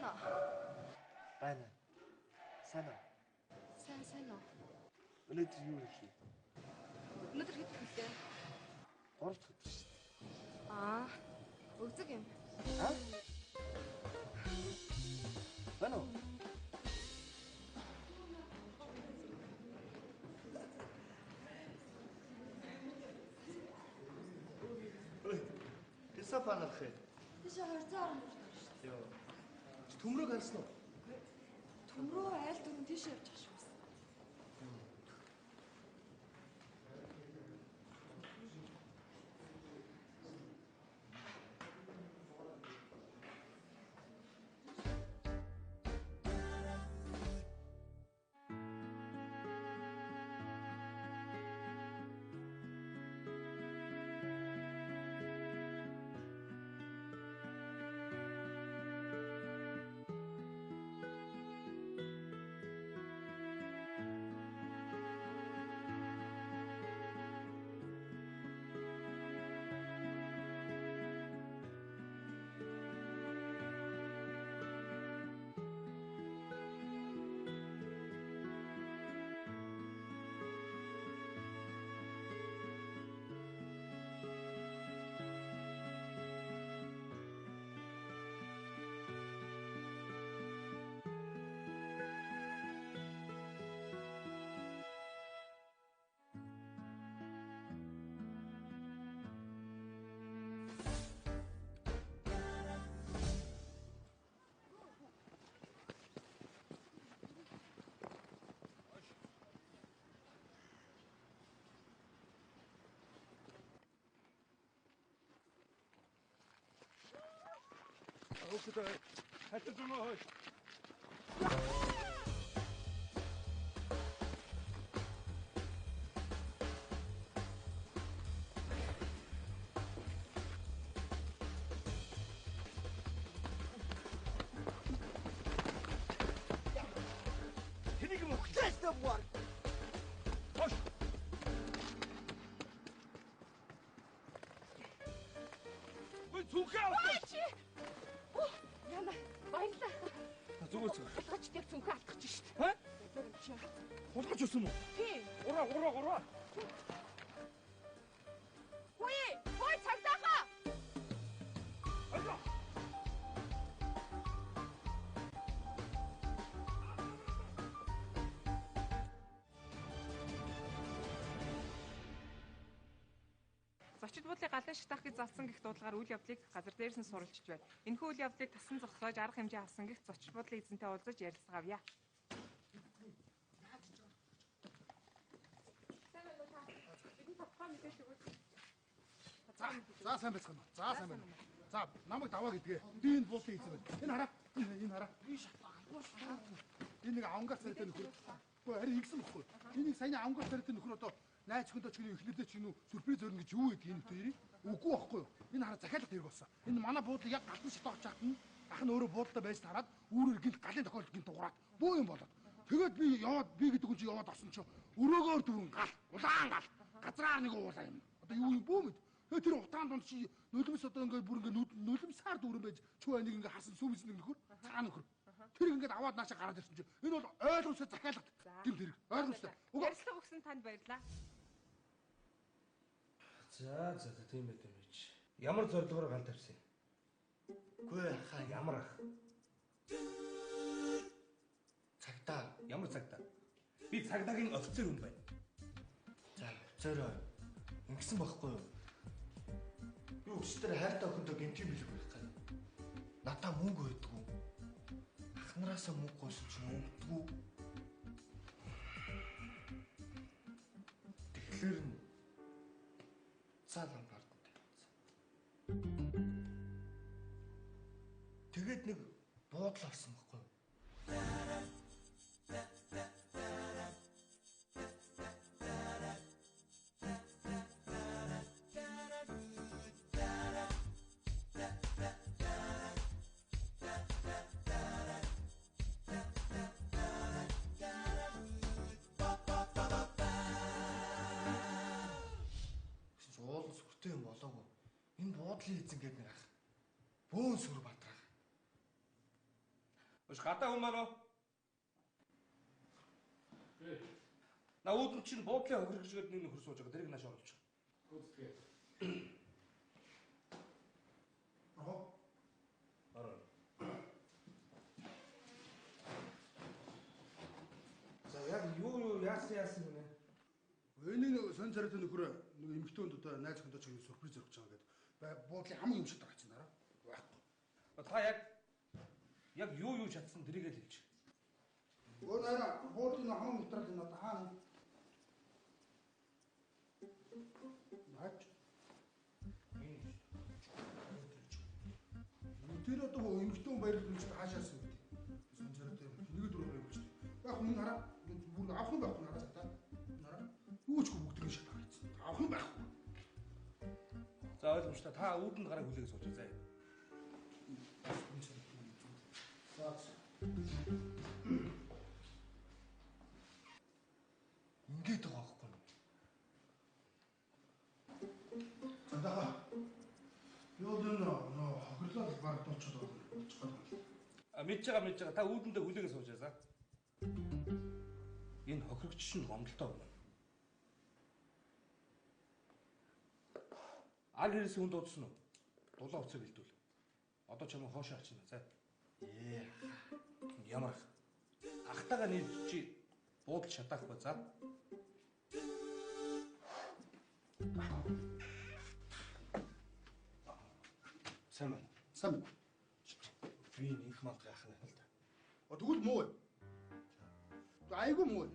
уу? Байна. Сайн уу? Сайн уу? Өнөөдөр юу хийх вэ? Өнөөдөр хэд хүлээ? 3 дахь өдөр шүү дээ. Аа. Өгзөг юм. Аа? Байна уу? Ой. Тэсэ панах хэ. Тийш 200 орон хүрсэн шүү дээ. Йоо. Төмрөг харсан уу? Төмрөө айл дөрөв тийш явж ах шүү. Хөөе. Хатад юм уу? Тэнийг юм уу? Тэстэ буур. Хош. Ой, цүнхээ авах. Яна, баярлаа. Зүгөөс. Хатгач яг цүнхээ алдах чинь шүү дээ. Ха? Тэр юм чи. Хулгаж өсөн үү? Тийм. Ураа. Хөөе, цагдаагаа. Айда. Зочид буудлыг галын шатаах гэж залсан гэх дуудлагаар үйл явдлыг газар дээрээс нь суралцж байна. Энэхүү үйл явдлыг тасан зогсоож арга хэмжээ авсан гэх зочид буудлын эзэнтэй уулзаж ярилцгаавья. За сайн байцгаана. Сайн байна. За намайг даваа гэдгээ. Би энэ буудлын эзэн байна. Энэ хараа. Энэ хараа. Энэ нэг авангард царайтай нөхөр. Гэхдээ харин игсэн бохгүй. Энийг саяны авангард царайтай нөхөр одоо найз хүндээ ч гэнэ эхнэрдээ ч гэнэ сүрприз өрнө гэж юу гэдэг энэ хоёрыг үгүй байхгүй юу. Энэ хараа захиалгад хэрэг болсон. Энэ манай буудлыг яг галдан шатаах чахт нь ах нь өөрөө буудлаа байсна хараад үүрээр гинт галын тохиолдолд гинт дуграад бөө юм болоод. Тэгээд би яваад би гэдэг хүн чи яваад орсон чи өрөөгөөр дөрвөн гал, улаан гал, газраар нэг уулаа юм. Одоо юу юм бөө мэд. Тэгээд тэр утаан донд чи нулимс одоо ингээд бүр ингээд нулимсаар дүүрэн байж чөө нэг ингээд харсан сүмс нэг нөхөр, цагаан нөхөр. Тэр ингээд аваад наашаа гараад ирсэн чи энэ бол ойлгомжтой захиалгад гэмт хэрэг. Ойлгомжтой. Ярилцлага өгсөн танд баярлалаа. За тийм байт юм чи. Ямар зорилгоор гал тавьсан юм? Үгүй хаа ямар ах. Цагдаа, ямар цагдаа? Би цагдаагийн офицер хүн байна. За офицер ингэсэн байхгүй юу? Юу өчтөр хайртай охиндоо гэмтийн бэлэг байх гал. Надаа мөнгө өгдөггүй. Ахнараасаа мөнгө гойсон ч өгдөггүй. Тэгэхээр нь цаалан бардсан. Тэгээд нэг буудлаа авсан байхгүй юу? Сүртэй юм болоогүй. Энэ буудлын эзэн гэдэг нэг ах. Бөөн сүр батраа. Ш гадаа хүн маань уу? На үүдэн чинь буудлын хохирогчгээд нэг нөхөр сууж байгаа. Тэрийг нааш оруулчих. Үзтгээ. Аа. Ороо. За яг юу яасан юм бэ? Энийг нэг сонь царайтай нөхөр нэг эмэгтэйнд одоо найз охиндоо ч ингэ сюрприз өгч байгаа гэдэг. Буудлын хамаг юм шиг байгаа чинь дараа. Байхгүй. Та яг юу чадсан тэрийг л хэлж. Өө нара буудлын хамаг материал энэ одоо хаана? Наач. Тэр одоо эмэгтэй баярлал гэж хаашаасан гэдэг. Сонь царайтай нэг дөрөв юм чинь. Яг хүн хараа бүр авах юм байхгүй хараа та. Нара. Юу ч бүгдийг шиг байгаа юм. Авах юм байхгүй. За ойлгомжтой. Та үүдэнд гараа хүлээгээс сууж заа. Ингээд байгаа байхгүй юу? Задаа. Юу дэ хохирлоо баг дуучаад байгаа. Мэдж байгаа. Та үүдэндээ хүлээгээс суужаа за. Энэ хохирогч чинь гомдолтой байна. Аль хэрэгс хүн дуудсан уу? Дулаан уцыг хэлдүүл. Одоо чамайг хоошоо авчина за. Ямар ахтайгаа нэр чи буудал шатаахгүй за. Сайн. Би нэг мандах яах нь л да. Тэгвэл муу бай. Айгу муу.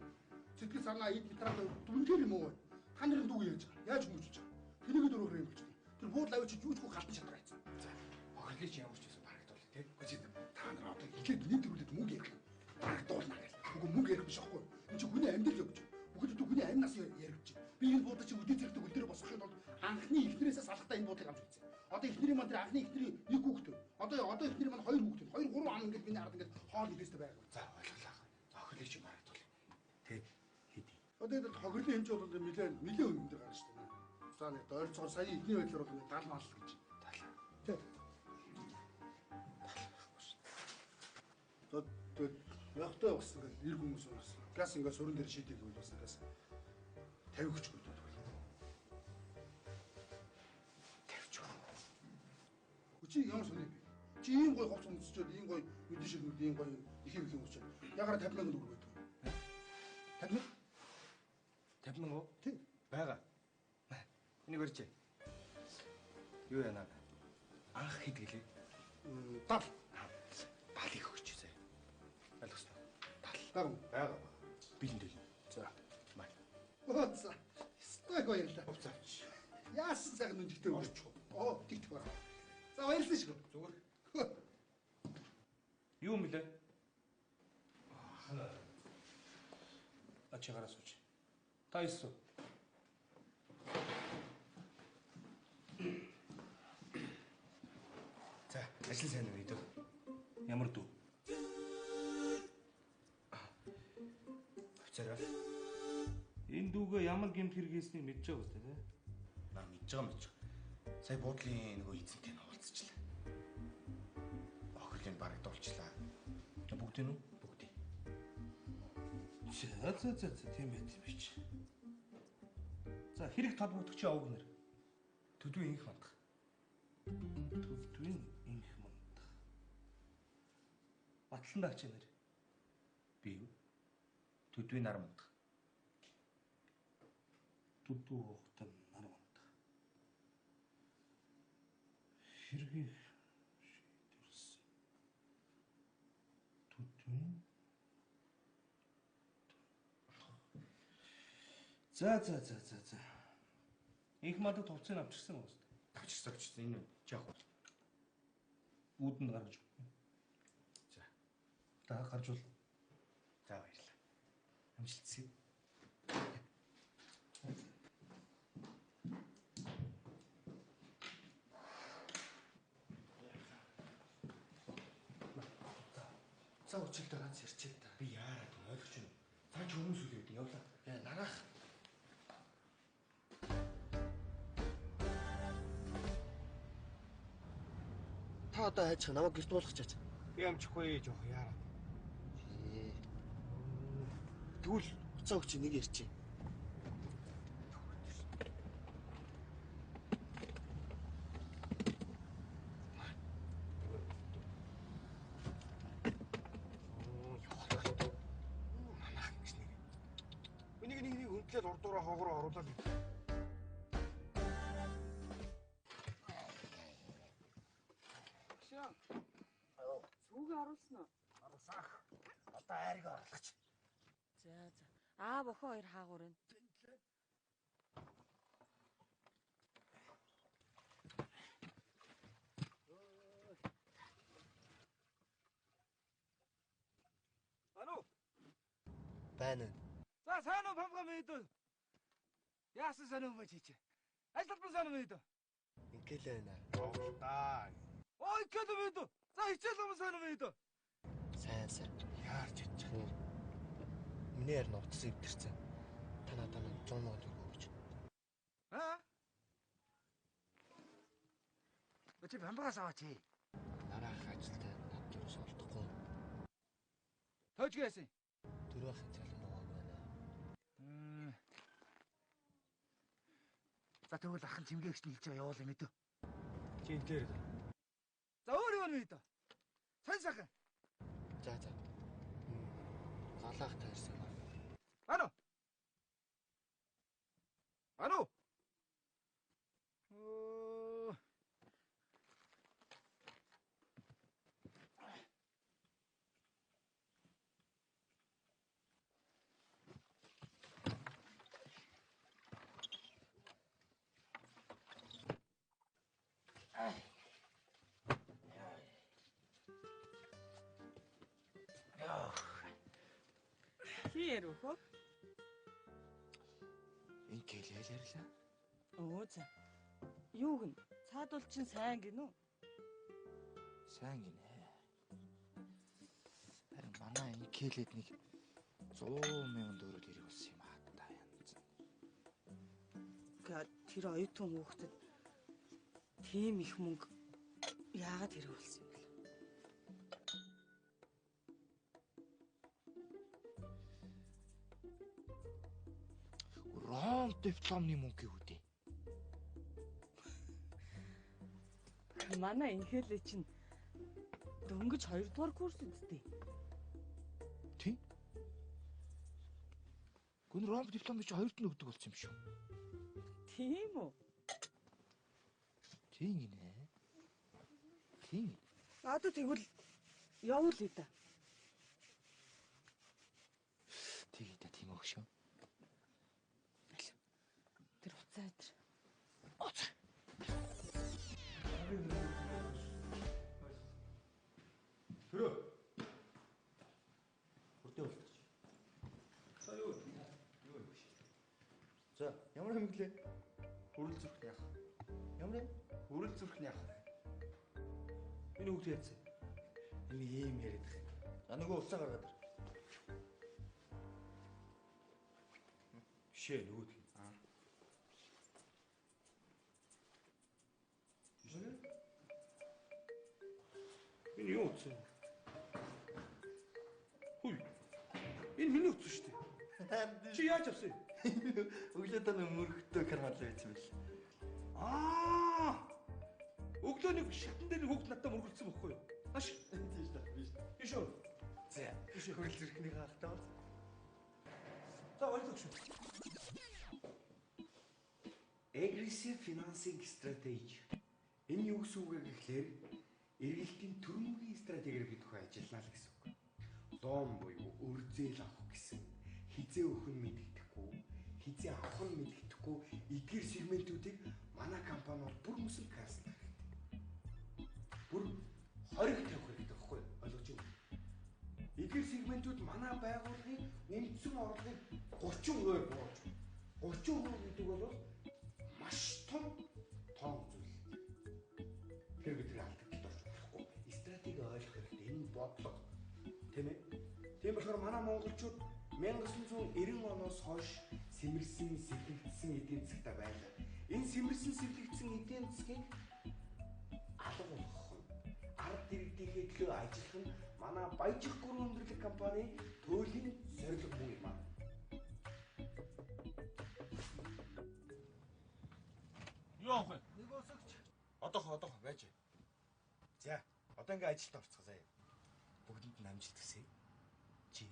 Сэтгэл санаа ид метрал дүнгээр муу бай. Та нарын дүү яаж байгаа? Яаж хүмүүжж байгаа? Тэнийг дөрөөр юм болчих. Тэр буудал авчиж юучгүй халтан шатраа хийсэн. За. Хохирлыг чи ямар ч байсан барагдвал тий. Үгүй та нар одоо ихлээр гинэ төрүүлээд мөнгө ярих. Барагдуулна гэл. Үгүй мөнгө ярих биш аахгүй. Энд чинь хүний амьдрал явж байна. Бүгд хүний амнаас яригч. Би энэ буудал чи үдээ зэрэгтэй хөл дээр босгохын тулд анхны эхнэрээсээ салахтаа энэ буудлыг авч үзье. Одоо эхнэрийн маань тэр анхны эхнэрийн нэг хүүхэд. Одоо эхнэрийн маань хоёр хүүхэд. Хоёр гурван ам ингээд миний хараад ингээд хоол идээстэй байгаа. За ойлголаа. Хохирлыг чи барагдвал. Тий. Хийдий. Одоо энэ хохирлын хэмжээ бол нэлээд өндөр гарна шүү дээ. За нэг ойрцоор сая эдний байдлаар бол гал мал гэж. Талаа. Тий. Тэгээд ягтай бас ингээд нэр хүмүүс бас газ ингээд суран дээр шийдэг гэвэл бас газ 50 гэж боддог. 50 ч. Чи ямар сони бэ? Чи ийм гой хувц өмсчөөд ийм гой үдэн шиг нүд ийм гой их юм өмсчөөд ягаараа 50 мянга төгрөг байдаг. 50 мянга? 50 мянга уу? Тий. Бага. Энийг өрчээ. Юу яана? Анх хэд гэлээ? Тал. Балыг өгч зэ. Ойлгосноо. Тал. Бага. Бэлэндэл. За. Май. Ооцаа. Стой баярлаа. Хувцаач. Яасан сайхан нүнжтэй өрч. Оо, тэгт байна. За баярлалаа шүү. Зүгээр. Юу юм блэ? Ачаараа сууж. Та исүү. За, ажил сайн уу идөө. Ямар дүү? Хувцаараа. Энэ дүүгээ ямар гэмт хэрэгээснийг мэдж байгаа үстэй тий? Наа мэдж байгаа. Сая буудлын нөгөө эзэнтэй нь уулзчихлаа. Хохирлыг барагдуулчлаа. Бүгдийн үү? Бүгдийг. За тийм байт юм биш. За хэрэг толбогдох чи овг нэр. Төдөө инх мандах. Төвдвийн инх мандах. Батлан дагч нэр. Би юу? Төдөө нар мандах. Төдөө хухтан нар мандах. Хэргийг шийдвэрсэн. Төдөө. За. Инх мандах товцыг авчирсан уу? Авчирсан энэ жаах. Үүдэнд гаргаж. За. Та гаржуул. За баярлалаа. Амжилтсыг. За өчигдөр ганц ярьчих та. Би яарад ойлгож байна. Цаа ч хүмүүс үгүй гэдэг явлаа. Нараах. Та одоо хайчих намайг гэрт уулгах чаач. Би амжихгүй жоох яараа. Тэгвэл буцаа өгч нэг ярьчих. Манайх гэж нэр. Нэг өндлээд урдуураа хоогроо оруулаад. Шаа. Сүүг оруулсан уу? Арсах. Одоо айрыг оруулаач. За. Аа бохоо хоёр хаагур байна. Ану. Байна. За сайн уу памга мэд. Яасан санаа мөч хийч. Аль талбар санаа мэд. Ингээл байна. Оолдаа. Ой кэдэ мэд. За хичээл юм санаа мэд. Сайн. Яарч ич. Минийэр нууцсан өвдөрцөн. Та надад 100 мянга төгрөг өгч. Аа? Өчиг памгаас аваач. Дараах ажилтай над юус олдохгүй. Тож гээсэн. Дөрөвхөн цалин нугааг байна. За тэгвэл ахын чимгээгч нь хэлж байгаа явуул юм ээ. Чи энэ дээр. За өөр юм мэд. Сайн сайхан. За. Залаах таарсан юм. Ану. Хиэр өөхөө. Ингээл ярирлаа. Өө за. Юу гэн? Цаадуул чин сайн гинүү? Сайн гинэ. Харин манай инкэлэд нэг 100 мянган төгрөг хэрэг болсон юм аа та янз. Тэр оюутан хүүхдэд тийм их мөнгө яагаад хэрэг болсон юм бэ? Ром дипломны мөнгө юу дээ? Манай инхээлээ чинь дөнгөж 2 дугаар курс үсттэй. Тий? Гүн ром диплом чи 2-т нь өгдөг болсон юм шүү. Тийм үү? Тийм гинэ. Тийм. Одоо тэгвэл явуулъя да. Тэгээ та тийм өгш шүү. Тэр уцаа дээр. Төрөө. Хүрдээ болчих. За юу? За, ямар хэмглээ? Хүрэл зүрх яах. Ямар Хүрэл зүрх яах. Энэ үг яатсан. энэ ийм яриад их. За нөгөө уцаа гаргаад ир. Бишээ нөгөөд. Энэ юу утсан? Хүй. Энэ миний утсан шүү дээ. Чи яаж авсан? Өглөө тань мөрөгтэй кармал байсан байл. Өглөө нэг шатан дээр хүүхд надад мөргөлдсөн байхгүй юу? Аш. Тийм шүү дээ. Биш. Биш үү? За, хөрөл зэрэгний хаалтаа бол. За ойлголоо шүү. Aggressive financing strategy. Энэ юу гэсэн үг вэ гэхээр эргэлтийн төрөмгийн стратегиэр бид хөө ажиллана л гэсэн үг. Лоон буюу өрзөөл авах гэсэн хизээ өгөх нь мэддэхгүй, хизээ авах нь мэддэхгүй эдгээр сегментүүдийг манай компани бол бүр мөсөл каслах хэрэгтэй. Бүр 20 тавих хэрэгтэй байхгүй юу? Ойлгож байна. Эдгээр сегментүүд манай байгууллагын үндсэн орлогыг 30% бууж. 30% гэдэг бол маш том зүйл. Тэр бидний алдагдлаар орж болохгүй. Стратеги ойлгох хэрэгтэй. Энэ бодлого тийм ээ. Тийм болохоор манай монголчууд 1990 оноос хойш сэмэрсэн, сэтгэгдсэн эдийн засгтаа байлаа. Энэ сэмэрсэн, сэтгэгдсэн эдийн засгийг алга болгох нь, арга иргэдийнхээ төлөө ажиллах нь манай Баяжих гурван өндөрлөг компани туйлын зорилго мөн юм аа. Юу авах вэ? Нэг усагч. Одоохоо байж. За, одоо ингээ ажилд орцгоосаа. Бүгдэнд нь амжилт хүсье. Жил.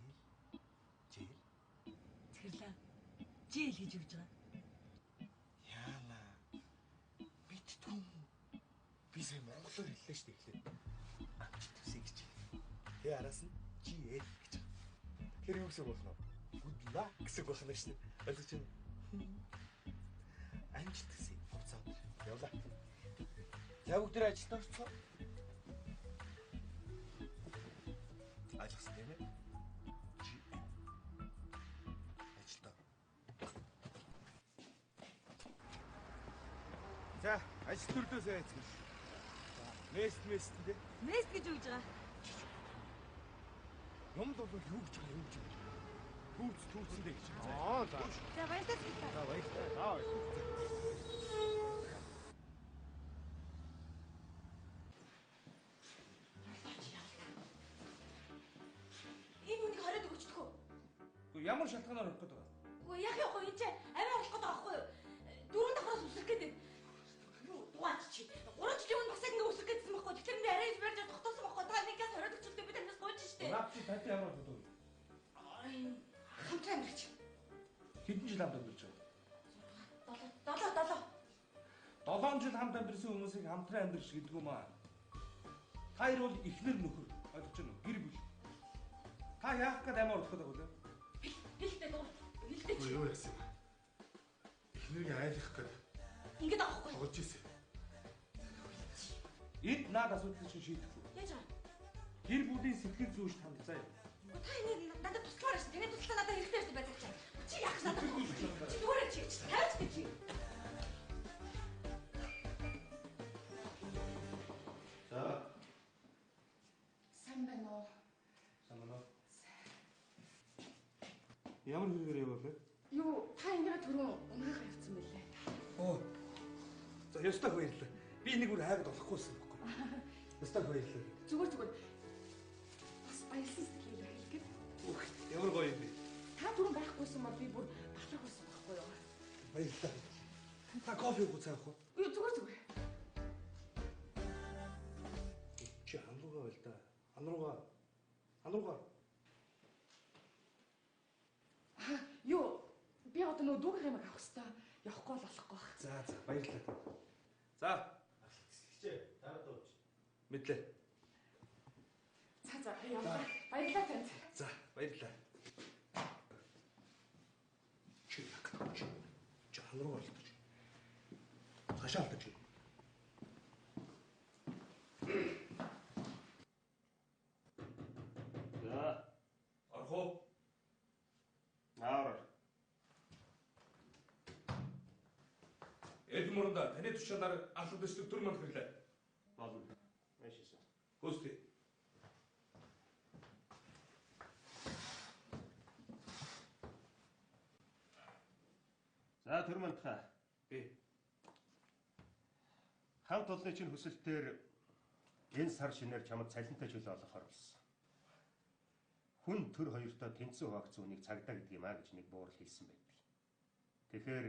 Захирлаа. Жийл гэж өгж байгаа. Яана. Битдгүй. Би сая монголоор хэллээ шүү дээ эхлээд. Амжилт хүсье гэж. Тэгээ араас нь жиэл гэж. Тэр юу гэсэн болох нь? Good luck гэсэн байх нь шүү дээ. Ойлгож байна. Амжилт хүсье. Хувцаа. Явлаа. За бүгд тэр ажилд орцгоо. Ажилласан тийм ээ. Ажилдаа. За, ажил төрлөө сайн эцгэл. Мест дээ. Мест гэж өгж байгаа. Юмд бол юу гэж байгаа юм гэж. Түүцэндээ гэж. За баярлалаа. За баярлалаа. Энэ үнийг хориод өгчдөг үү? Ямар шалтгаанаар орох гэдэг вэ? Үгүй яг явах энэ чинь амиа болох гэдэг байхгүй юу? Дөрөв давхраас үсрэх гэдэг. Юу дугаач чи. 3 жилийн өмнө бас ингэ үсрэх гэдсэн байхгүй. Тэгэхээр би арай барьж тогтоосон байхгүй. Та нэгээс хориод өгчлээ би танаас гуйж штэ. Наад чи тань ямар бодов вэ? Хамтран амирч. Хэдэн жил хамт амьдарч байгаа? 7 жил хамт амьдарсан хүмүүсийг хамтран амьдарч гэдэг юм аа. Та хоёр бол эхнэр нөхөр. Ойлгож байна уу? Гэр бүл. Та яах гээд амиа орох гэдэг вэ? Бэлдээ дуу. Бэлдээ чи. Юу яасан? Эхнэрийн айлах гээд Ингээд авахгүй. тоглож ирсэн. Энд наад асуудлыг чинь шийдэх үү? Яаж аа? Гэр бүлийн сэтгэл зүйч танд заяа. Та энэ надад туслахаар шин. Таны туслаа надад хэрэгтэй байсан байж чаа. Чи яах надад? Чи дүүрээ чи. Тавьж дээ чи. За. Сайн байна уу? Санаа. Ямар хэрэгээр яваа бэ? Юу, та ингээд түрүү өмнөх явцсан байлээ. Оо. За ёстой баярлалаа. Би нэг үр хайгаад олохгүйсэн байхгүй. Ёстой баярлалаа. Зүгээр. Бас баярлсан сэтгэлээ хэлгээд. Үх, ямар гоё юм бэ? Та түрүү байхгүйсэн бол би бүр бахарх байсан байхгүй юу? Баярлалаа. Та кофе ууцаах уу? Юу зүгээр. Чи ханруугаа байл да. Ханруугаа. Юу, би одоо нөгөө дүүгийн юмыг авах хэвээр явахгүй болохгүй. За, баярлалаа. За, Хичээ, дараа дууч. мэдлээ. За, яваа. Баярлалаа танд. За, баярлалаа. Чи ханруугаа алдаж. Цаашаа алдаж. За, Орох уу? наар. Эдмурда таны тушаалаар алхад дэслэг төр манд хэрлээ. Болно. Машисан. Гүсти. За, төрмөнтхай. Би Хамт олонны чинь хүсэлтээр энэ сар шинээр чамд цалинтай чөлөө олгохоор болсон. Хүн төр хоёртоо тэнцүү хаагц үнийг цагдаа гэдэг юм а гэж нэг буурал хэлсэн байдаг. Тэгэхээр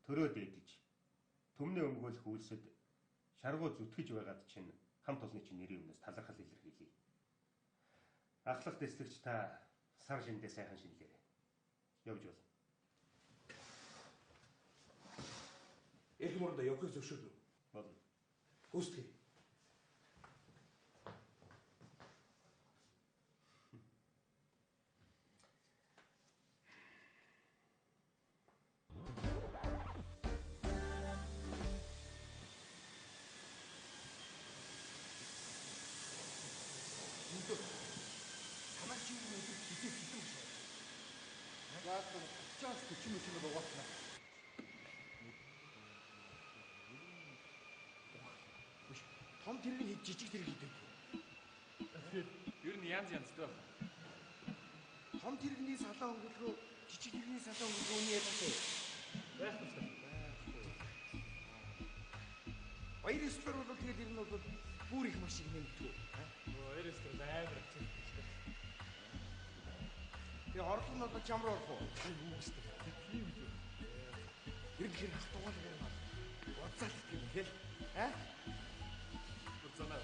төрөө дээдэж төмнөө өмгөөлөх үйлсэд шаргуу зүтгэж байгаад чинь хамт олонны чинь нэрийн өмнөөс талархал илэрхийлье. Ахлах дэслэгч та сар шиндээ сайхан шинэлээрэй. Явж болно. Эдмурда явахыг зөвшөөрнө. Болно. Гүсти. Яасан 30-40 минут угаална. Том тэрэг хэд жижиг тэрэг хийдэг. Ер нь янз янзтай байна. Том тэрэгний салаа өнгөлгөө, жижиг тэрэгний салаа өнгөлгөө үний ялгаатай. Байх туслаа. Баяр ёслоор бол тэгээд ер нь бол Бүр их машиг нэмтгүү. Ресторан амар хэцүү. Тэгээ орлого нь одоо чам руу орох уу? Үстэй. Тийм үү. Иргэр хатуугаар байна. Уцаалт юм хэл. Уцаанаа.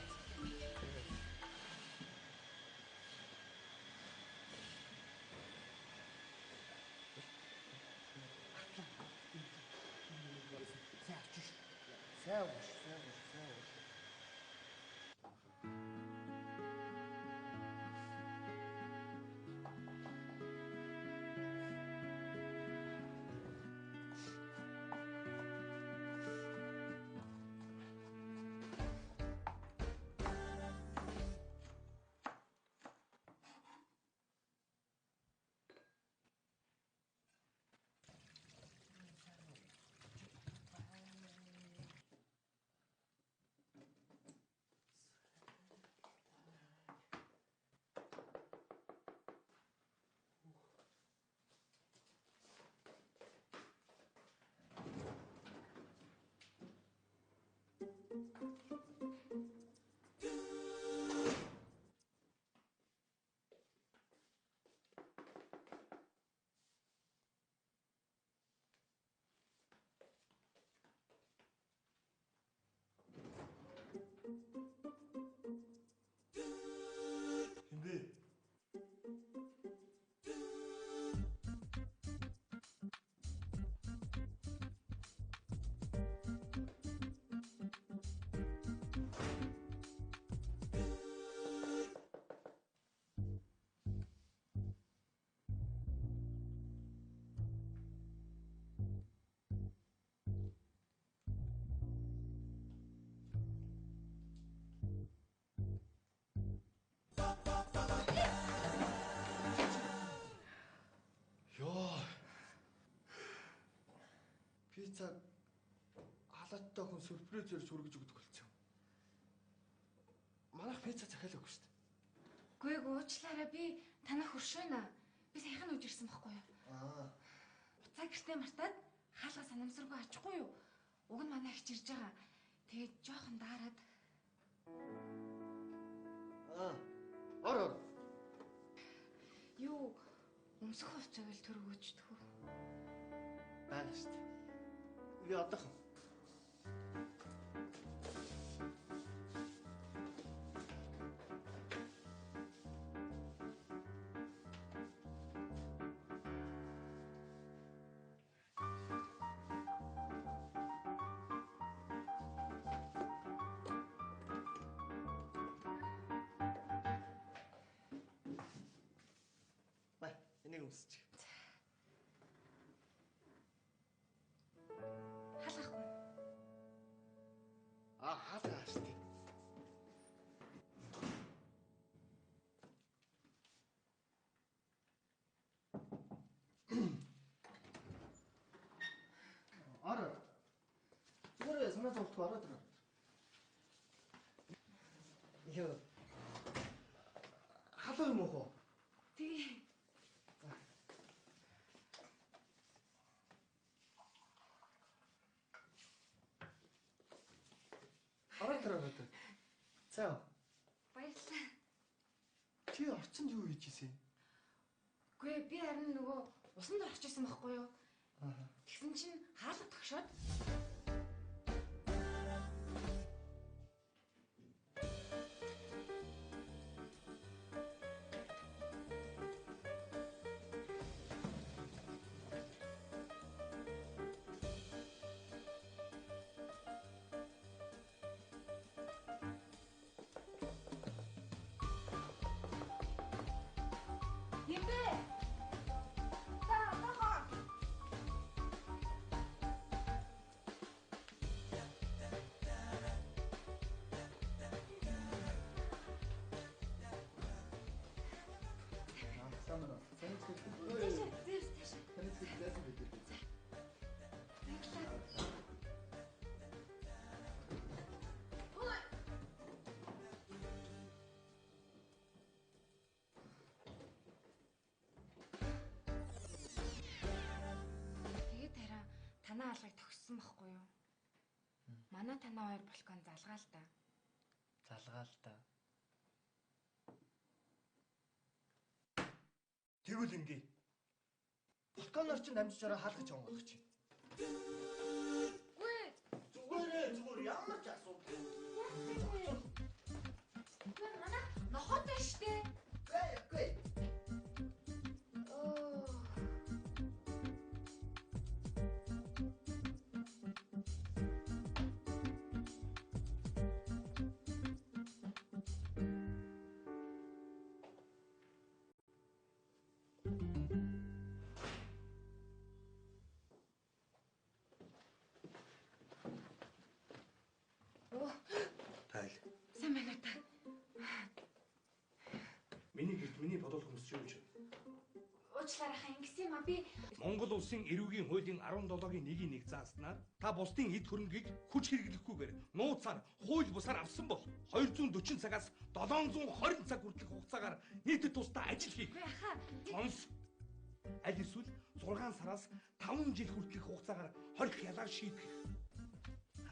Сайн. Пиццаг халааттай хүн сюрпризээр шүргэж өгдөг болсон. Манайх пицца захиалаагүй шүү дээ. Гүй уучлаарай би танах хөршөөна. Би саяхан үжирсэн байхгүй юу? Буцаа гэртээ мартаад хаалга санамсаргүй очихгүй юу? Уг нь манай ихч ирж байгаа. Тэгээд жоохон даарад. Ор. Юу өмсөх хувцаг л төргөөчдөг үү? Байна шүү дээ. Би одоохон. Энийг өмсчих. Халахгүй. Хаалгаа шүү дээ. Ара. Зүгээр санаа зовтгоо ороод ирээ. Яа. Халуу юм уу? Тэгээ. Ороод ирээ. За. Баярлалаа. Чи орчинд юу хийж ийсэн? Гүй би харин нөгөө усан дээр очижсэн байхгүй юу? Тэгсэн чинь хаалга тогшоод Имбэ. Танаа алгыг тогссон байхгүй юу? Манай танаа хоёр балкон залгаа л та. Залгаал та. Тэгвэл ингээ. Балконоор ч дамжиж ороо хаалгач онгоох чи. Үгүй. Зүгээр ямар ч асуудал. Манай нохотой штэ. Үгүй. Тайл. Сайн байна уу та? Миний гэрт миний бодол хүмүүс юу гэж байна? Уучлаарай ингэсэн юм а би Монгол улсын эрүүгийн хуулийн 17-гийн 1-ийн 1 зааснаар та бусдын эд хөрөнгийг хүч хэрэглэхгүйгээр нууцаар хууль бусаар авсан бол 240 цагаас 720 цаг хүртэлх хугацаагаар нийтэд тусдаа ажил хийх. үгүй хаа. Сонс. Аль эсвэл 6 сараас 5 жил хүртэлх хугацаагаар хорих ялаар шийдэх.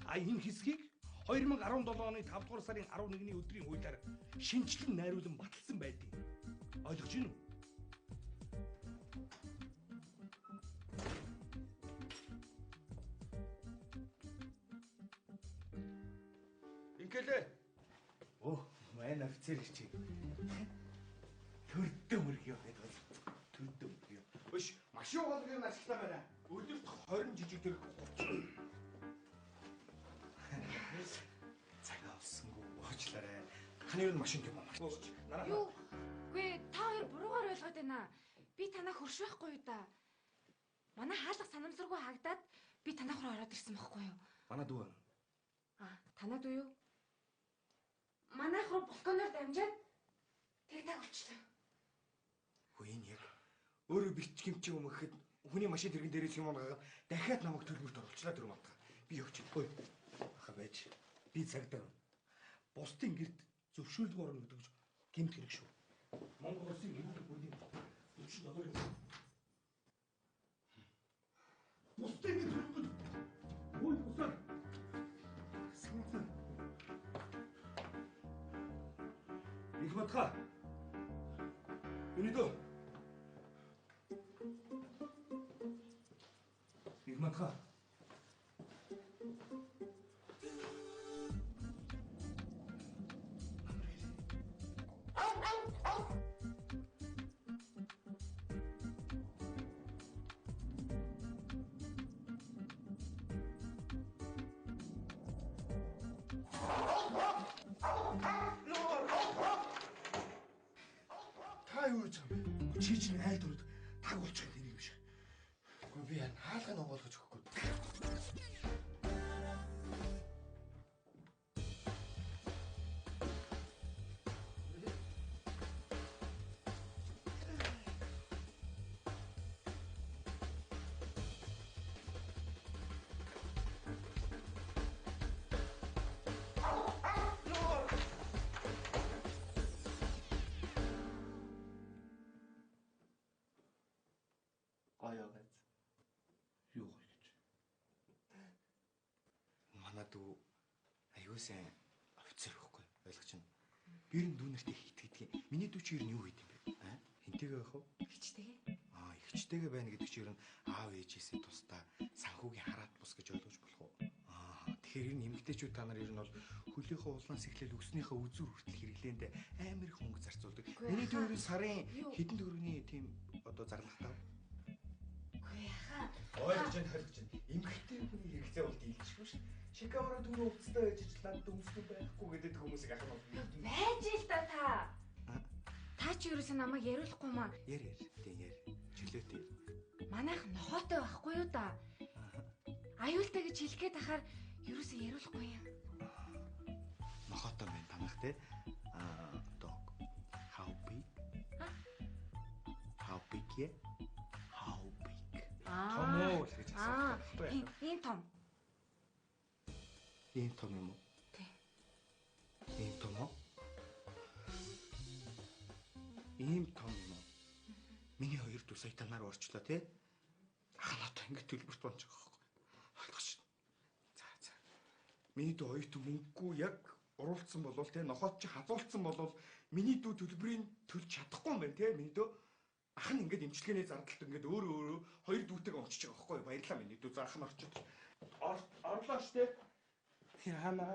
А энэ хэсгийг 2017 оны 5 дугаар сарын 11-ний өдрийн хуулиар шинжилэн найруулан баталсан байдаг. Ойлгож байна уу? Инкэлээ. Мань офицер чи. Төрдөө мөргөө гэдэг. Төрдөө мөргөө. Өш, машин болгоны ашиглаа байна. Өдөрт 20 жижиг дэрэг 30. Цагаа олсонгүй уучлаарай. Таны юу машин тийм байна? Нараа. Юу? Үгүй та хоёр буруугаар ойлгоод байна. Би танаа хөршөөхгүй юу да. Манай хаалга санамсаргүй хагдаад би танаа руу ороод ирсэн байхгүй юу? Манай дүү. Танаа дүү юу? Манайх руу балконоор дамжаад тэгтэг өчлөө. Хөө энэ яг өөрөө бэлч гимчи юм гэхэд хүний машин тэрэгэн дээрээс юм унгагаад дахиад намайг төрмөрт оруулчлаа дөрөв амтга. Би явчих. Ой. Аха байж. Би цагдаа. Бусдын гэрт зөвшөөрлөг орно гэдэг гэмт хэрэг шүү. Монгол улсын эрүүл хуулийн 47-гийн бусдын гэрт хөрөнгөд хууль бусаар санагдсан. Их батха. Өнөөдөр Их батха. Та юу гэж байгаа юм бэ? Чи чинь айл дөрөд таг болчих юм юм шиг. Үгүй би хаалгыг онгоолгож өгөхгүй. Гоё байц. Юу гоё гэж. Манай дүү аюу сайн офицер байхгүй ойлгож байна. Би ер нь дүү нарт их итгэдэг. Миний дүү чи ер нь юу хийд юм бэ? Хинтэйгээ байх уу? Хичтэйгээ. Ихчтэйгээ байна гэдэг чи ер нь аав ээжээсээ тусдаа санхүүгийн хараат бус гэж ойлгож болох уу? Тэгэхээр ер нь эмэгтэйчүүд та нар ер нь бол хөлийнхөө улнаас эхлээл өснийхөө үзүр хүртэл хэрэглээндээ амар их мөнгө зарцуулдаг. Миний дүү ер нь сарын хэдэн төгрөгийн тийм одоо зарлагтаа. Үгүй хаа. Ойлгож байна. Эмэгтэй хүний хэрэгцээ бол дийлдэшгүй шүү. Шикамара дөрөв өвцтэй байж лад дөмсгөө байхгүй гэдэг хүмүүсийг ахын бол Байж л да та. Та чи ерөөсөө намайг яриулахгүй маа. Яр. Чөлөөтэй. Манайх нохоотой байхгүй юу да. Аюултай гэж хэлэх гээд ахаар ерөөсөө яриулахгүй юм. Нохоотой байна танах те. Dog. How big? How big? How big? Том уу гэж асуусан. Ийм том. Ийм том юм уу? Тий. Ийм том уу? Ийм том юм уу? Миний хоёр дүү сая танаар орчлоо тий. Ахнаатай ингэ төлбөрт бонж байгаа байхгүй. Ойлгож шин. За. Миний дүү хоёрт мөнгөгүй яг уруулсан болвол те нохоод чи хазуулсан болвол миний дүү төлбөрийн төлж чадахгүй юм байна те миний дүү. Ах нь ингээд эмчилгээний зардалт ингээд өөрөө хоёр дүүтэйгээ очиж байгаа байхгүй юу? Баярлалаа миний дүү. За ах нь орчод. Орлоо штэ. Яна.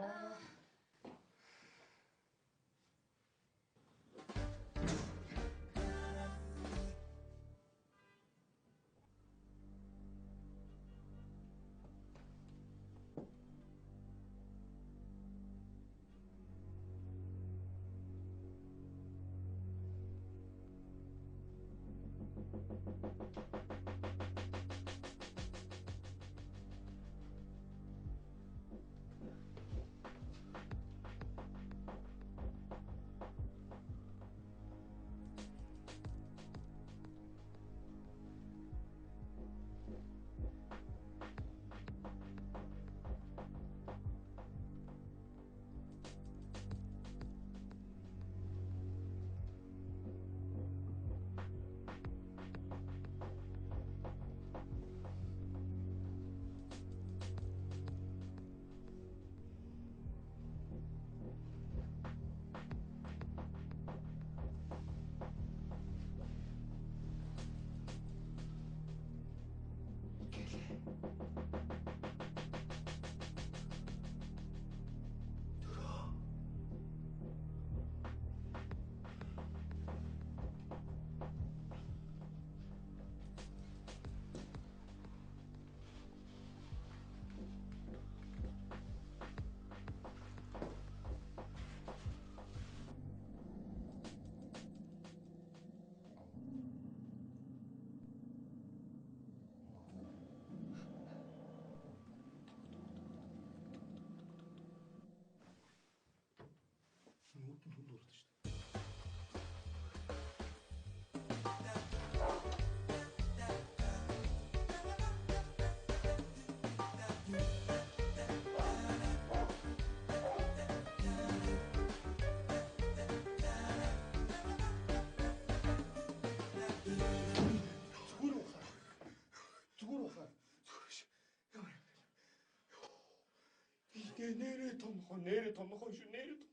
Нэрээ томхон шүү нэрээ том.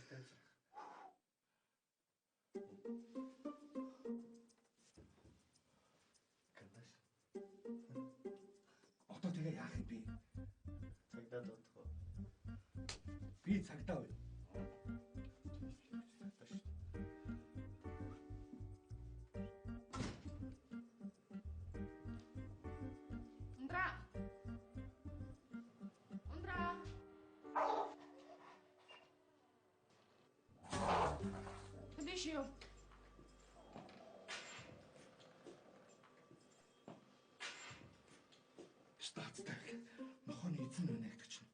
Тайс. Кандаш. Одоо тэгээ яах юм бэ? Цагдаа дутах. Би цагдаа уу? Шиё. Стацтай. Нохооны эзэн байна гэдэг чинь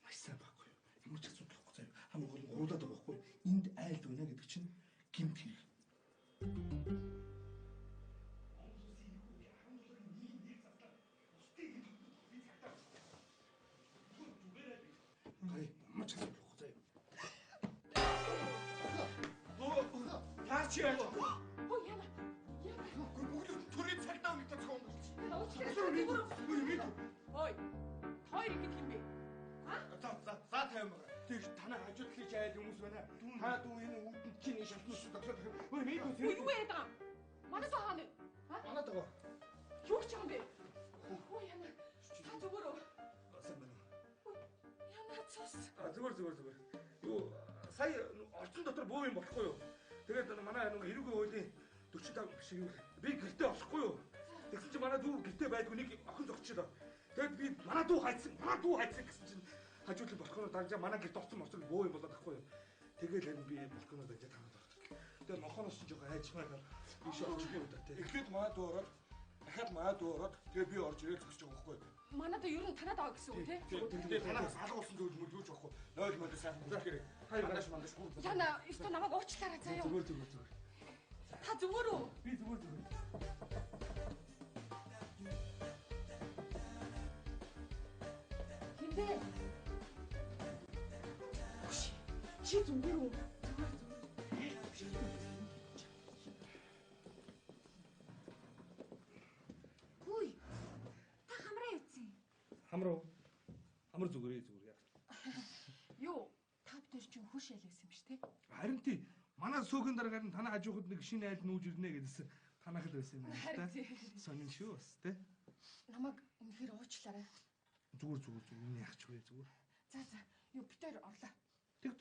маш сайн байхгүй юу? Ямар ч асуудалгүй заяа. Хамгийн гол нь уруулаад байгаа байхгүй юу? Энд айлд байна гэдэг чинь гэмт хэрэг. Гай, маш асуудалгүй заяа. Чи яа? Оо яна. Бүгд төрийн цагдаа унтаж байгаа юм шиг. Ой. Хоёр их юм бэ? За тайван байгаа. Тэр танаа хажууд хийж айл хүмүүс байна. Та дүү энэ үүдэнд чиний шалтнуус тогтоод. Ой минь дүү. Юу яадаг юм? Манай саа хаана? Манай даа. Юу ч юм бэ? Ой яна. Та зүгээр үү? Сайн байна. Яна цус. Зүгээр. Юу сая орчин дотор буу юм болохгүй юу? Тэгээд манай нэг эрүүгийн хуулийн 45 биш юу? Би гэртээ олохгүй юу? Тэгсэн чинь манай дүү гэртээ байдгүй нэг охин зогсчихлоо. Тэгээд би манай дүү хайцсан гэсэн чинь хажуудлын болохоно даржаа манай гэрт орсон буу юм болоод ахгүй юу? Тэгээд энэ би болохоно даржаа танаад орчих. Тэгээд нохоноос ч жоохон айчмаар биш очих юм да тий. Эхлээд манай дүү ороод дахиад манай дүү ороод тэгээд би орж ирээд зогсож байгаа байхгүй юу? Манай даа ер нь танаад байгаа гэсэн үг тий? Тэгээд танаас алгуулсан зүйл мөлгөөж байхгүй. Нойл мөдө сайхан бүлгэрээ. Хаяа мандаш гүр. Яна, өстө намайг уучлаарай заяа. Зүгээр. Та зүгээр үү? Би зүгээр. Хинбэ? Чи зүгээр үү? Хүй. Та хамраа явцсан. Хамар зүгээр яа. Юу? Та бид нар чинь шал байсан юм шүү, тий. Харин тий. Манай сүүгийн дараагаар нь танаа хажуухад нэг шинэ айл нүүж ирнэ гэдээс танах л байсан юм байна та. Сонин шүү бас тий. Намайг үнэхээр уучлаарай. Зүгээр энэ яах ч вэ зүгээр. За юу битээр орлоо. Тэг.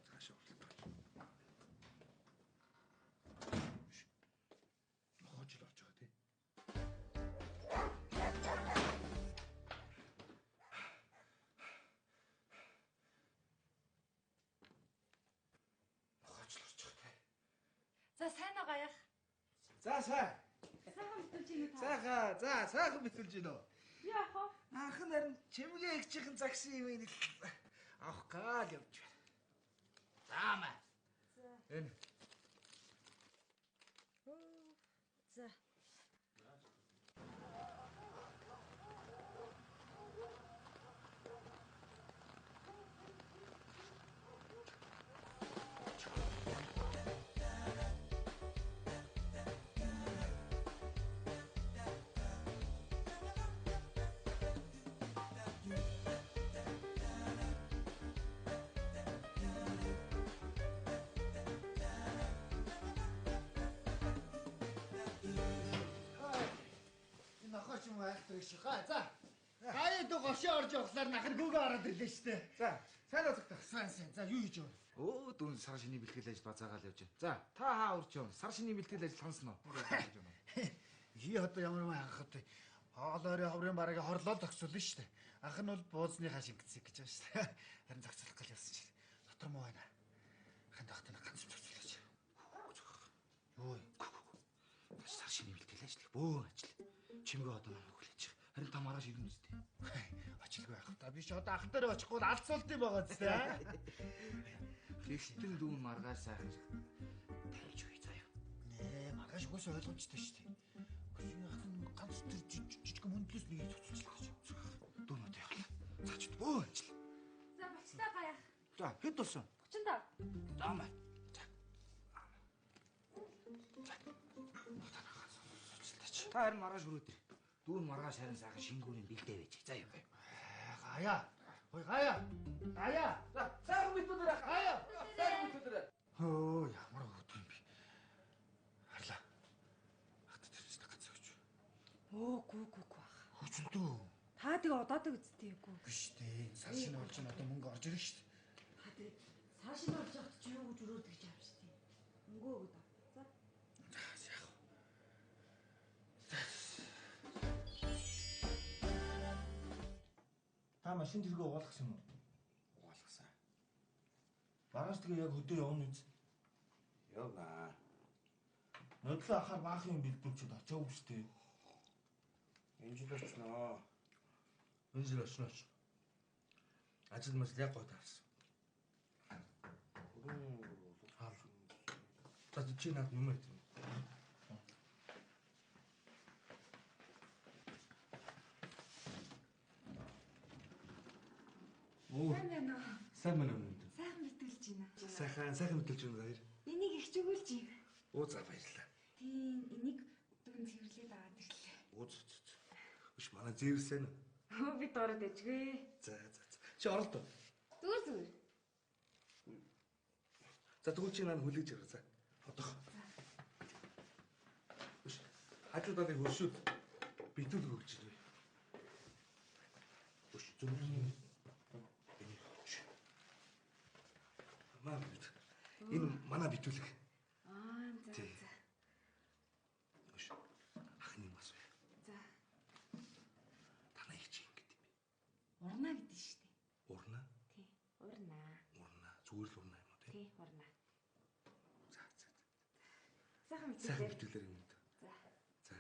Цаашаа орлоо. Хоож л очоо тий. За сайн уу гаяах. За сайн. Сайхан битүүлж ийн үү та? Сайхан битүүлж ийн үү? Яах вэ? Анхан харин чимгээ ихчихэн загсан юм ин авах гал явж байна. Таамаа. Энэ. За. Нохооч юм айхдаг шиг. За. Гаяа дөө гошоо орж явахлаар нахар гүгөө ороод ирлээ штэ. За, сайн уу. Сайн. За юу хийж вэ? Өө дүүн сар шиний бэлтгэл ажил бацаагаал явж байна. За, та хаа урч юм? Сар шиний бэлтгэл ажил сонсно. Хий одоо ямар маа анхад вэ? Хоолойрын ховрын бараг хорлол төгсөлнө штэ. Анх нь бол буузныхаа шингэцэг гэж байна штэ. Харин зохицуулах гал явсан чинь дотор муу байна. Ханд ахтана ганц зохицуулаач. Юу вэ? Сар шиний бэлтгэл ажил бөөн ажил. Чимгээ одоо намайг хүлээж. Харин та маргааш ирнэ үстэй. Очлгүй байх та биш одоо ах дээр очихгүй алцуулт юм байгаа зү. Хэгтэн дүүн маргааш сайхан тавьж үе заяа. Нэ маргааш угсаа ойлгомжтой шүү дээ. Гүшин ахын ганц тэр жижиг мөндлөөс нэг зохицуулах гэж. Дүүнүүд явлаа. Цаачд бөөн ажил. За болцтой гаяах. За хэд болсон? 35. Таамаа. Та харин маргааш өрөөдөр. Дүүн маргааш харин сайхан шингүүрийн бэлдээ байж. За юу. Гаяа. Ой гаяа. За сайхан битүүдээр гаяа. Сайхан битүүдээр. Хөө ямар хөдөө юм бэ? Харлаа. Ахт тэрс ганц өгч. Гүү бах. Хүчнтүү. Та тэгээ удаадаг үсттэй юу? Биш дээ. Сар шинэ болж ин одоо мөнгө орж ирэх шүү дээ. Та тэгээ цаашаа орж явахд чи юу гэж өрөөд гэж аав шүү дээ. Мөнгөө өгöd ав. За. Яах вэ? Та машин тэргээ угаалгасан юм уу? Угаалгасан. Маргааш тэгээ яг хөдөө явна үз. Явнаа. Нодлоо ахаар баах юм бэлдүүлчихэд очоогүй шүү дээ. Энэ жил очноо. Энэ жил очно. Ажил мас яг гой таарсан. За чи над нэмэр тийм. Сайн байна уу? Сайн байна уу? Сайхан битүүлж байна. Сайхан мэдүүлж байна заяа. Энийг их чигүүлж юм. Оо за баярлалаа. Тийм, энийг дүүн цэвэрлээд аваад ирлээ. Оо зү. Биш манай зэвэрсэн. Өө би дороод ээжгүй. За. Чи оролдоо. Зүгээр. За тэгвэл чи нaan хүлээж ирээ за. Одоох. Биш. Хажуудаа нэг хөршүүд битүүл өгч ирвэ. Биш зүрх. Энэ манай битүүлэг. За. Биш. Ахны мас бай. За. Танай их чи ингэдэг юм бэ? Урна гэдэг шүү дээ. Урна? Тий. Урна. Зүгээр л урна юм уу тий? Тий, урна. За. Сайхан Сайхан битүүлээ. битүүлэр юм даа. За.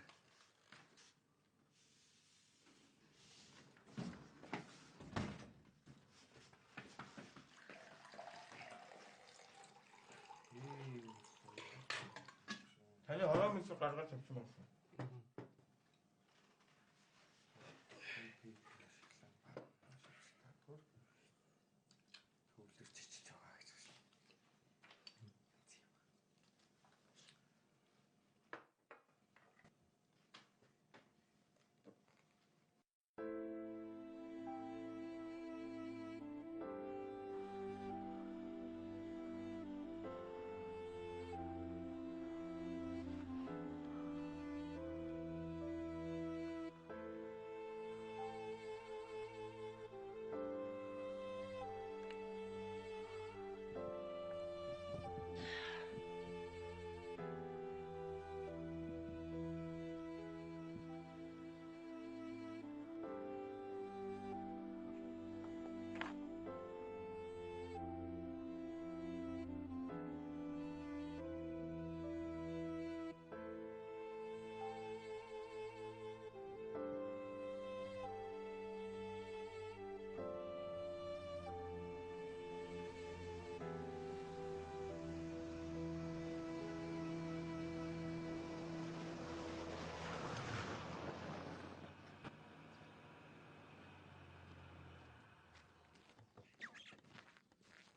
Таны ороо мэдсэ гаргаж авсан байна.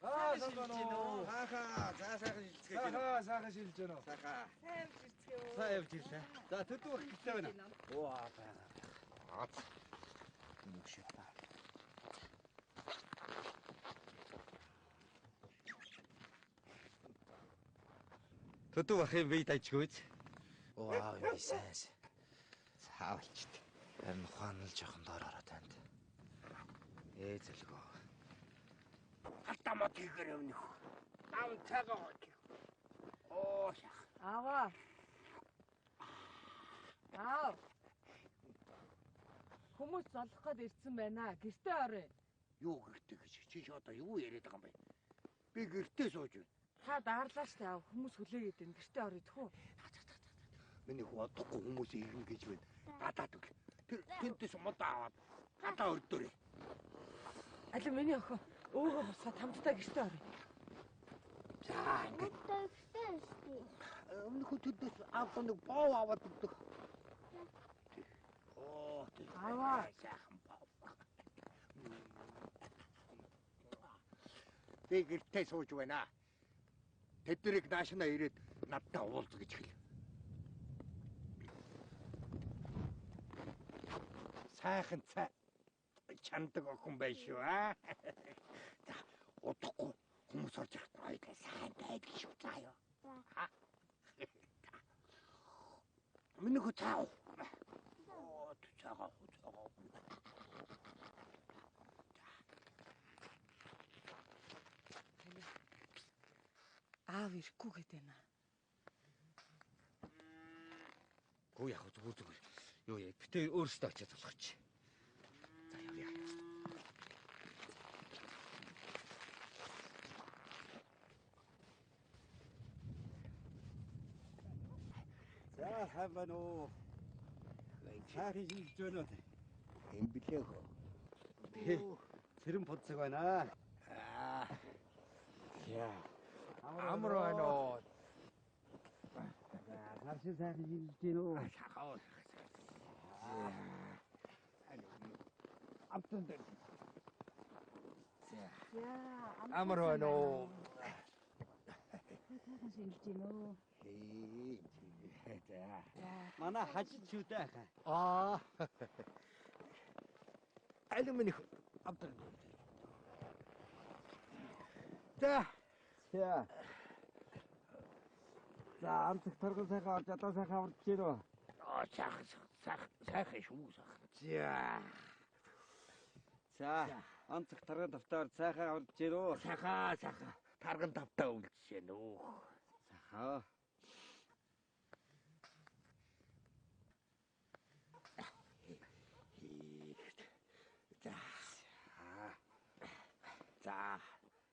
Аа сайн. Хааха за сайхан шилцгээ. Сайхан шилж байна уу? Сайхан. Сайн шилцгээ. Сайн явж ирлээ. За төдөө бах гэлтэй байна. Оо байгаа. Аа. Энэ шиг та. Төдөө бахын бие дажгүйз. Оо би сайн. Саавалчт. Харин ухаан л жоохон доор ороод байна. Зэлгөө. Халтамат хийгээр явна нөх. Нам цагаа гоо. Оо шах. Аваа. Аав. Хүмүүс золох гээд ирсэн байна. Гэртээ орой. Юу гэртээ гэж чи одоо юу яриад байгаа юм бэ? Би гэртээ сууж байна. Та даарлаа штэ аав. Хүмүүс хүлээгээд байна. Гэртээ орой тэхүү. Миний хүү одохгүй хүмүүс ирнэ гэж байна. Гадаад үг. Тэр тентээс модоо аваад гадаа өрдөөрэй. Алин миний охин өөгөө босгоод хамтдаа гэртээ орой. За ингээд. Өмнөх төдөөс аав нэг боо аваад өгдөг. Оо тэр. Аваа. Би гэртээ сууж байна. Тэднийг наашнаа ирээд надтай уулз гэж хэл. Сайхан цай чандаг охин байж шүү аа. За удахгүй хүмүүс орж ирэх хоёлаа сайн байдаг шүү заа ёо. Миний хөө цаа. Оо цаа. Аав ирэхгүй гэдэг байна. Гүү яг зүгээр. Юу яа, битээ өөрсдөө очиж залгаач. За явъя. За хаваа нөө. Хаахийн хийж байна уу? Эм билээ хөө. Би цэрэн подцог байна. Яа. Амар байна уу? Харшин сайхан хийж байна уу? Сахаа. Амтан дээр. Амар байна уу? Сайхан шилж гин үү? Манай хажид шүү дээ. Алюминий амтан. За. За амтх торгон сайхан орж одоо сайхан орж гин үү? Сайхан шүү. За амтх торгон тавтаар сайхан орж гин үү? Сайхан. Тарган тавтаа үлдэж байна уу? Сайхан. За.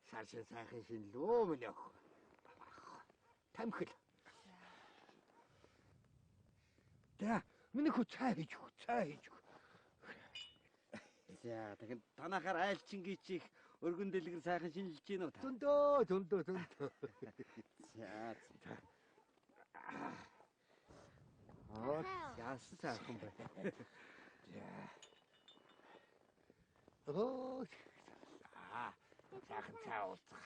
Саршин сайхан шинлөө миний охин. Тамхил. За, миний хөө цай хийж өг. За тэгэхээр танахаар айлчин гिच их өргөн дэлгэр сайхан шинжилж гин үү та? Зөндөө. За. Яасан сайхан бай. Оо. Сайхан цай уулзах.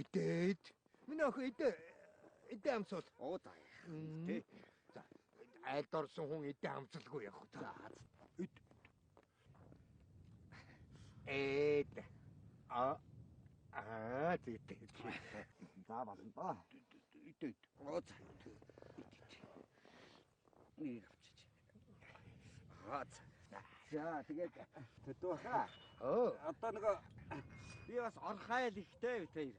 Идэт. Миний охин идэ амсуул. Оо за. Тэ. За. Айлд орсон хүн идэ амсалгүй явах. За. Эд. Зэт. За болно ба. Идэт. Оо за. Нэг авчиж. За тэгээд төдөө хаа. Одоо нөгөө би бас орхайл ихтэй битээр.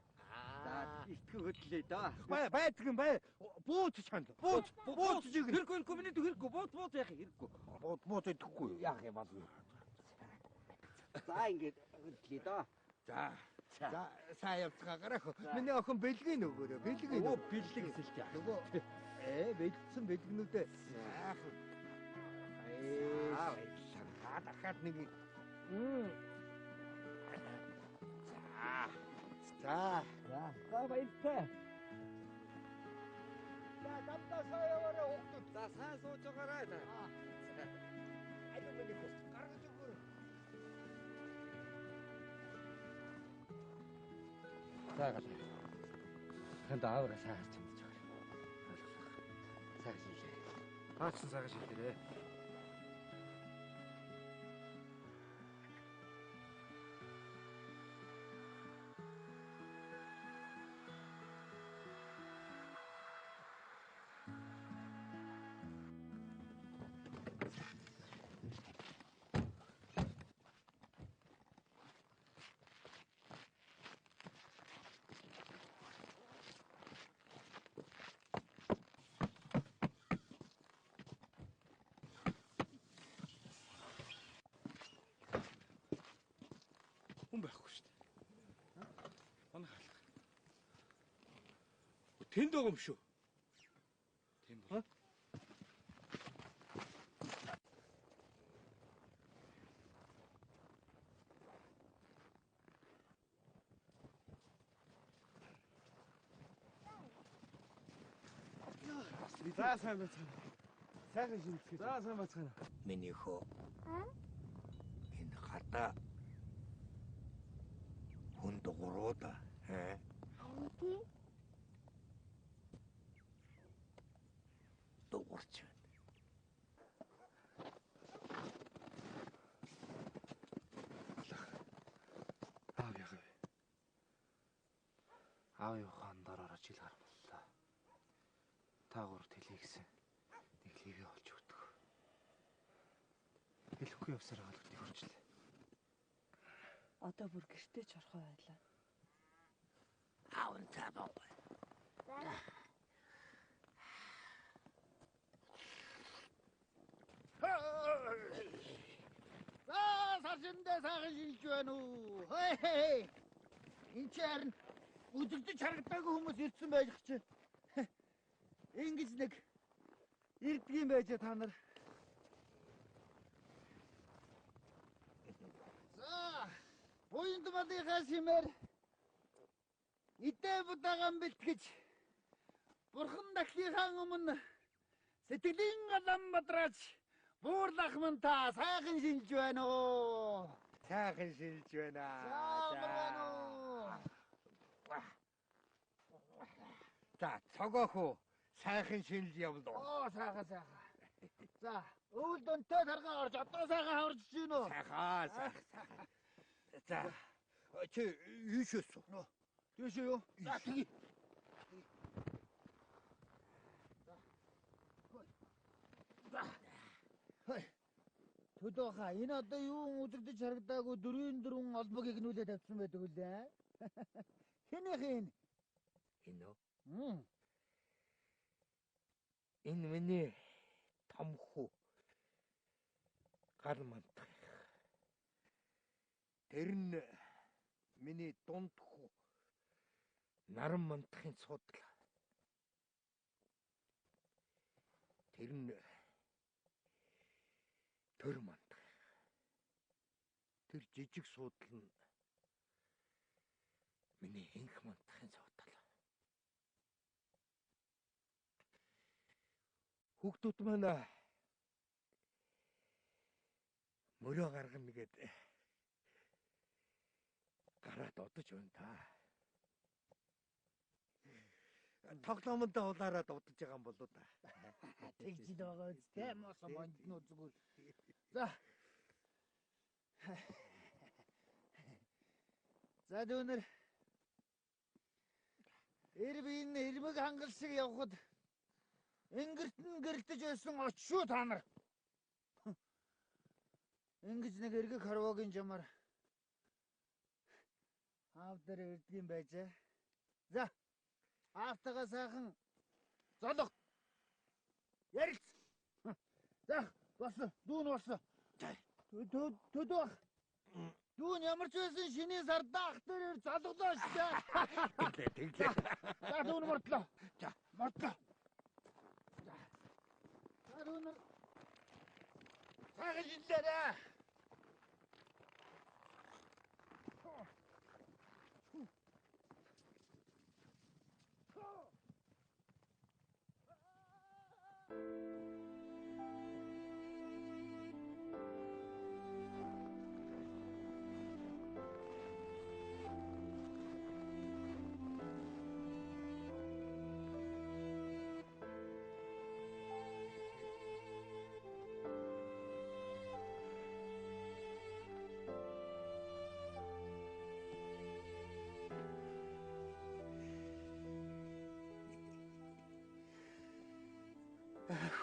За итгэх хөдлөө да. Байдгэн бай. Бууз чанд. Бууз жиг. Хэрэггүй миний хэрэггүй. Бууз яах хэрэггүй. Бууз идэхгүй. Яах юм бол. За ингэж хөдлөө да. За сайн явцгаагаарах. Миний охин бэлгийн нөгөөрөө. Бэлгийн. Оо бэлэг эсэлж яах. Нөгөө бэлдсэн бэлгнүүдээ. Сайхан. Дахиад нэг. За баяртай. За дамтаа саяараа хөөхдөд. За сайн сууж байгаарай. Аль мэнийх гаргаж Сайхан. Хэн даавар сайхан чимдэж байгаа. Сайхан шилээ. Таач сайхан шилээ. Хүн байхгүй шүү дээ. Манай хаалга. Тэнд байгаа юм шүү. Тийм ба. За сайн бацгаана. Сайхан шинжлэх. За сайн бацгаана. Миний хөө. Энэ хата хүнд гурууда. Дуурч байна. Аав яах вэ? Аав юухан дороор жил гармаллаа. Таагуур тэлээгсэн. Нэг лигээ олж өгдөг. Хэлэхгүй явсараа галт хөрчлээ. Одоо бүр гэртээ ч орхоо байлаа. Аав нь цааваа. Саржиндээ сайхан шилж байна уу? Хей. Энд чи харин үзэгдэж харагдаагүй хүмүүс ирсэн байх чи. Ингэж нэг ирдгийм байж та нар. За, буйнд малынхаа шимээр идэ будагаан бэлтгэж бурхан дахлынхаа өмнө сэтгэлийн галан бадрааж буурлах мөн та сайхан шилж байна уу? Сайхан шилж байна. За, цогоох уу? Сайхан шилж явлаа. Оо, сайхан. За, өвөл дөнтэй таргаа орж одоо сайхан хаварч гин үү? Сайхан. За, чи юушээс уу? Тийш юу? За, тгий. Төдөөха энэ одоо юу үзэгдэж харагдаагүй дөрвөн олбог игнүүлээ тавьсан байдаг үлээ. Хэнийх энэ? Энэ үү? Энэ миний том хүү. Гар мантах. Тэр нь миний дунд хүү. Наран мантахын судал. Тэр нь төр мантах. Тэр жижиг судал нь миний инх мантахын судал. Хүүхдүүд маань мөрөө гаргана гээд гараад удаж байна та. Тоглоомондоо улаараад удаж байгаа юм болоо да. Тэгж л байгаа үстэй мос мондноо зүгээр. За. За дүүнэр. Эрбийн эрмэг хангал шиг явхад Ингэртэн гэрэлтэж байсан очшуу та нар. Ингэж нэг эргэг харваагийн жамаар аав дээр ирдгийм байжээ. За, аавтайгаа сайхан золго. Ярилц. За, бослоо. Дүүн бослоо. Төдөө. Дүүн ямар ч байсан шинийн сарда ах дээр залглоо шүү дээ. Тэглээ. За, дүүн мордлоо. За, мордлоо. Дүүн сайхан шилээрээ.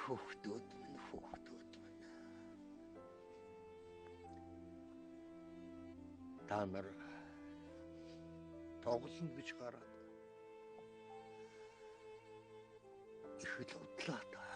Хүүхдүүд минь, хүүхдүүд минь. Та нар тоглоно гэж гараад их л удлаа та.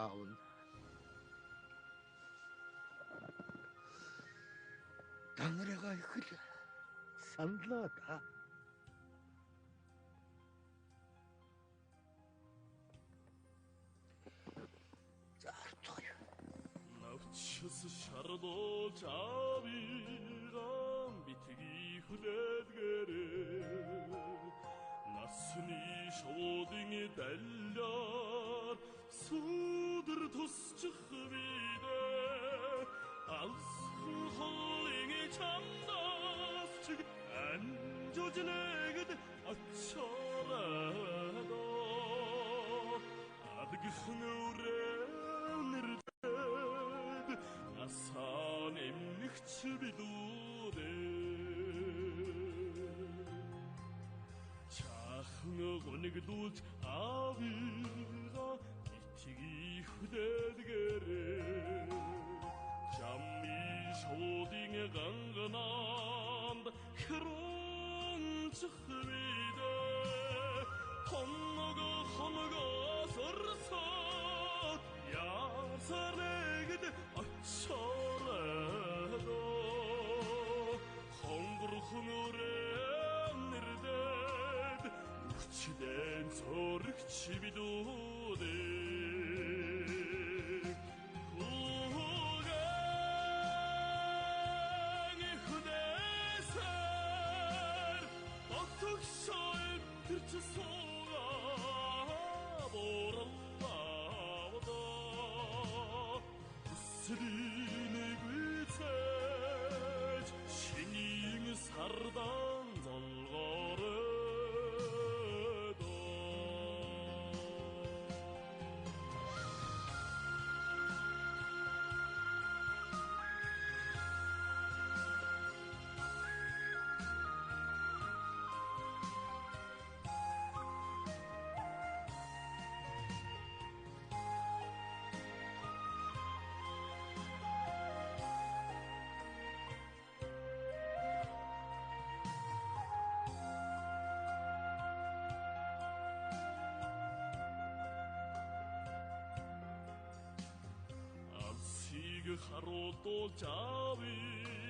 Аав нь та нарыгаа их л саналаа та. навчис шардуулж авирам битгий хүлээлгээрээ насны шуудын даллаар сүдэр тусчих бидээ алсын холын чамдаас чиг анжужнэгд очороо адгихэн үрэнэрдэд асан эмнэгч бидүүдээ чахан гонигдуулж авира битгий хүлээлгээрээ жамми шуудын гангананд хөрөнчих бидээ хонго сорсот ясарэгд очороо хонгорхон үрэнэрдэд үчдэн цорогч бидүүдээ шинийн сардан золгоороо харуудуулж авир